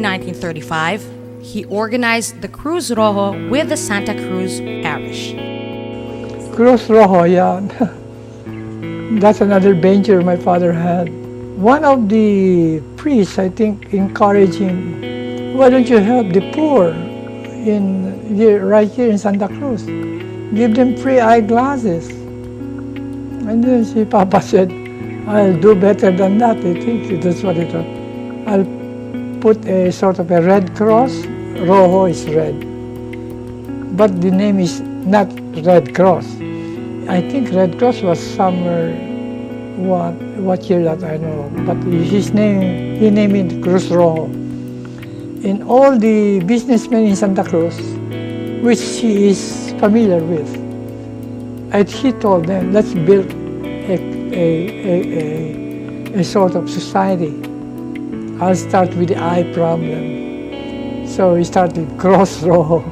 1935, he organized the Cruz Rojo with the Santa Cruz Parish. Cruz Rojo, yeah. That's another venture my father had. One of the priests, I think, encouraged him, why don't you help the poor right here in Santa Cruz? Give them free eyeglasses. And then Papa said, I'll do better than that. I think that's what he thought. I'll put a sort of a red cross. Rojo is red. But the name is not Red Cross. I think Red Cross was somewhere, what year that I know. But he named it Cruz Rojo. And all the businessmen in Santa Cruz, which he is familiar with, he told them, let's build a sort of society. I'll start with the eye problem. So we started Cruz Rojo.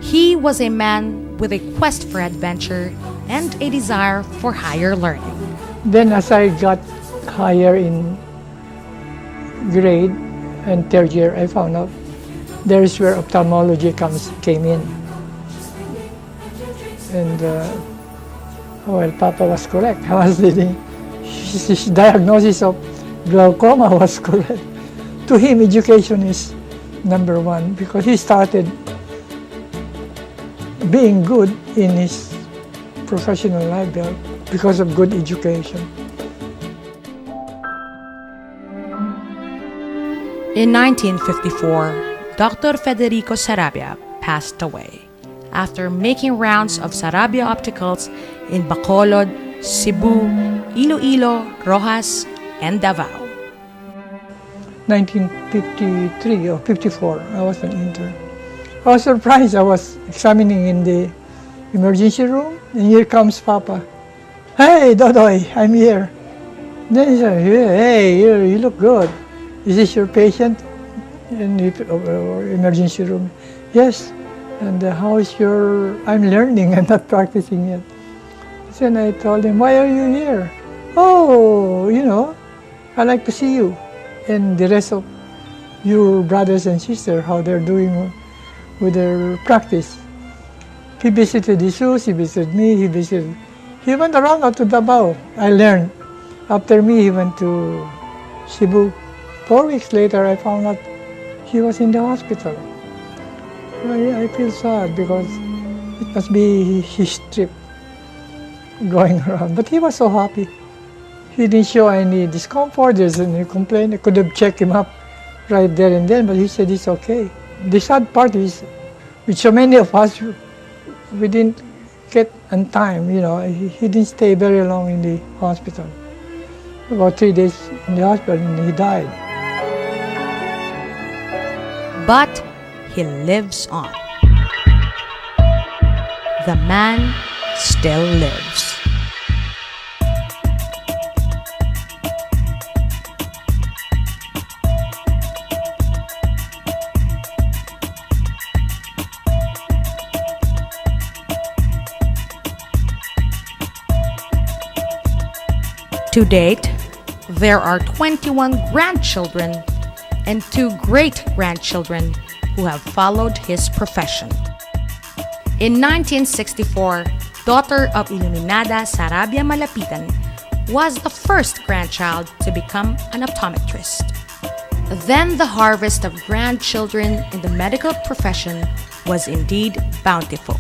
He was a man with a quest for adventure and a desire for higher learning. Then as I got higher in grade and third year, I found out there's where ophthalmology came in. And well, Papa was correct. His diagnosis of glaucoma was correct. To him, education is number one because he started being good in his professional life because of good education. In 1954, Dr. Federico Sarabia passed away after making rounds of Sarabia opticals in Bacolod, Cebu, Iloilo, Rojas, and Davao. 1953 or 54, I was an intern. I was surprised. I was examining in the emergency room, and here comes Papa. Hey, Dodoy, I'm here. Then he said, hey, you look good. Is this your patient in the emergency room? Yes. And how is I'm learning and not practicing yet. Then I told him, why are you here? Oh, I like to see you and the rest of your brothers and sisters, how they're doing with their practice. He visited Jesus, he visited me, he went around out to Davao. I learned. After me, he went to Cebu. 4 weeks later, I found out he was in the hospital. I feel sad because it must be his trip going around. But he was so happy. He didn't show any discomfort, there's any complaint. I could have checked him up right there and then, but he said it's okay. The sad part is, with so many of us, we didn't get on time, He didn't stay very long in the hospital. About 3 days in the hospital and he died. But he lives on. The man still lives. To date, there are 21 grandchildren and 2 great-grandchildren who have followed his profession. In 1964, daughter of Iluminada Sarabia Malapitan was the first grandchild to become an optometrist. Then the harvest of grandchildren in the medical profession was indeed bountiful.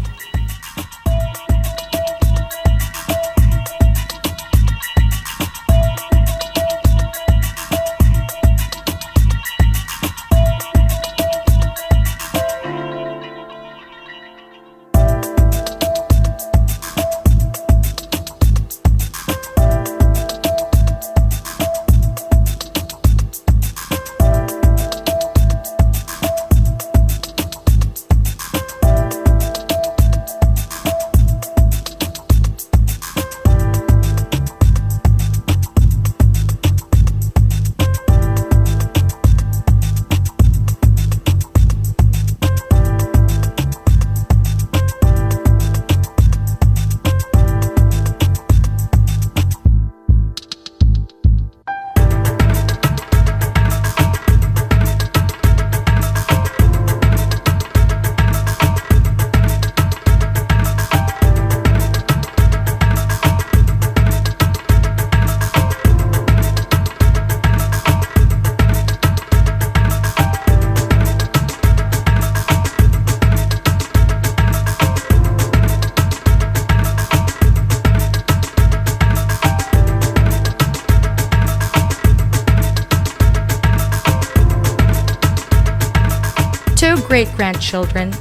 great-grandchildren,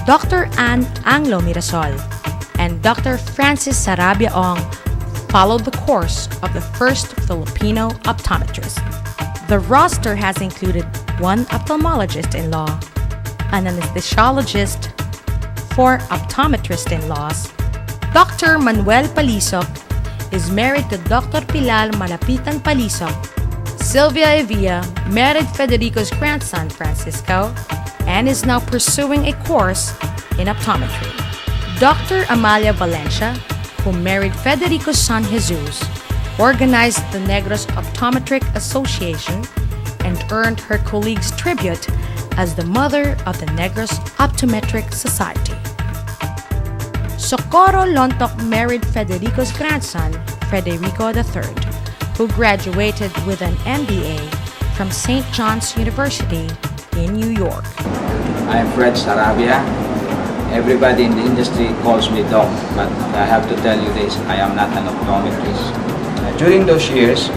Dr. Ann Anglo Mirasol and Dr. Francis Sarabia Ong followed the course of the first Filipino optometrist. The roster has included one ophthalmologist-in-law, an anesthesiologist, 4 optometrist-in-laws. Dr. Manuel Palisok is married to Dr. Pilar Malapitan Palisok. Sylvia Evia married Federico's grandson Francisco and is now pursuing a course in optometry. Dr. Amalia Valencia, who married Federico's son Jesus, organized the Negros Optometric Association and earned her colleagues tribute as the mother of the Negros Optometric Society. Socorro Lontok married Federico's grandson, Federico III, who graduated with an MBA from St. John's University in New York. I'm Fred Sarabia. Everybody in the industry calls me Doc, but I have to tell you this, I am not an optometrist. During those years,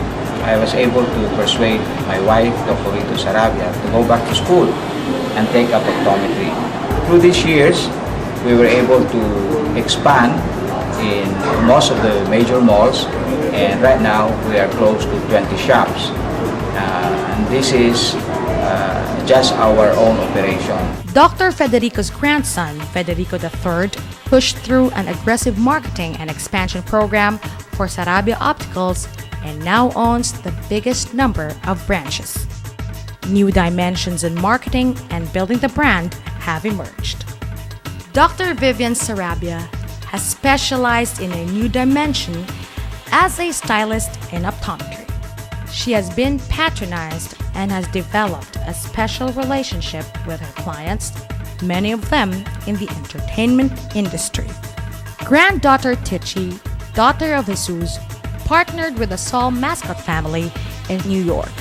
I was able to persuade my wife, Dr. Rito Sarabia, to go back to school and take up optometry. Through these years, we were able to expand in most of the major malls, and right now we are close to 20 shops. And this is just our own operation. Dr. Federico's grandson, Federico III, pushed through an aggressive marketing and expansion program for Sarabia Opticals and now owns the biggest number of branches. New dimensions in marketing and building the brand have emerged. Dr. Vivian Sarabia has specialized in a new dimension as a stylist in optometry. She has been patronized and has developed a special relationship with her clients, many of them in the entertainment industry. Granddaughter Tichi, daughter of Jesus, partnered with the Saul mascot family in New York.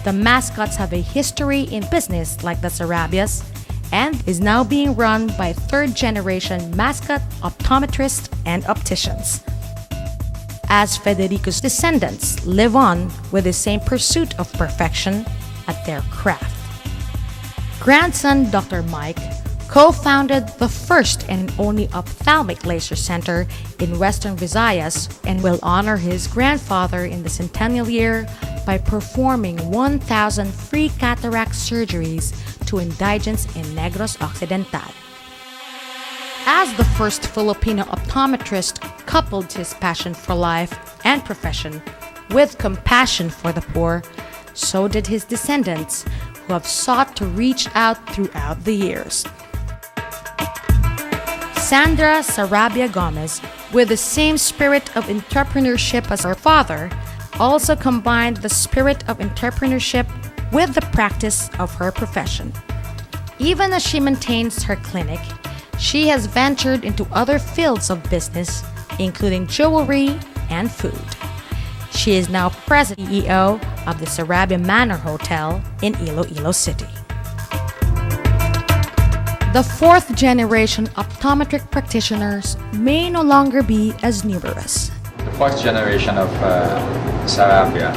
The mascots have a history in business like the Sarabias and is now being run by third-generation mascot optometrists and opticians. As Federico's descendants live on with the same pursuit of perfection at their craft. Grandson Dr. Mike co-founded the first and only ophthalmic laser center in Western Visayas and will honor his grandfather in the centennial year by performing 1,000 free cataract surgeries to indigents in Negros Occidental. As the first Filipino optometrist coupled his passion for life and profession with compassion for the poor, so did his descendants, who have sought to reach out throughout the years. Sandra Sarabia Gomez, with the same spirit of entrepreneurship as her father, also combined the spirit of entrepreneurship with the practice of her profession. Even as she maintains her clinic, she has ventured into other fields of business, including jewelry and food. She is now President and CEO of the Sarabia Manor Hotel in Iloilo City. The fourth generation optometric practitioners may no longer be as numerous. The fourth generation of Sarabia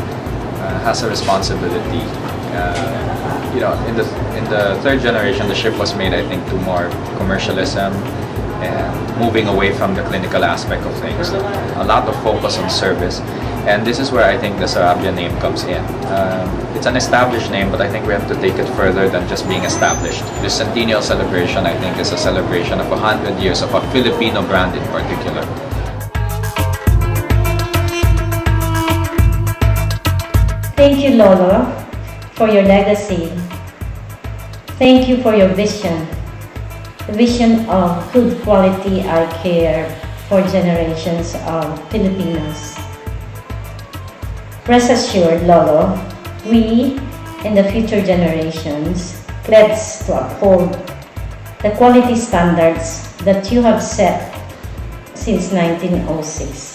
has a responsibility. In the third generation, the shift was made, I think, to more commercialism and moving away from the clinical aspect of things. A lot of focus on service, and this is where I think the Sarabia name comes in. It's an established name, but I think we have to take it further than just being established. This centennial celebration, I think, is a celebration of 100 years of a Filipino brand in particular. Thank you, Lolo, for your legacy. Thank you for your vision, the vision of good quality eye care for generations of Filipinos. Rest assured, Lolo, we and the future generations pledge to uphold the quality standards that you have set since 1906.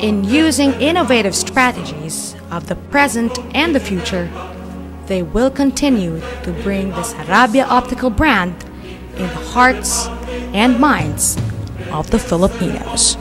In using innovative strategies of the present and the future, they will continue to bring the Sarabia optical brand in the hearts and minds of the Filipinos.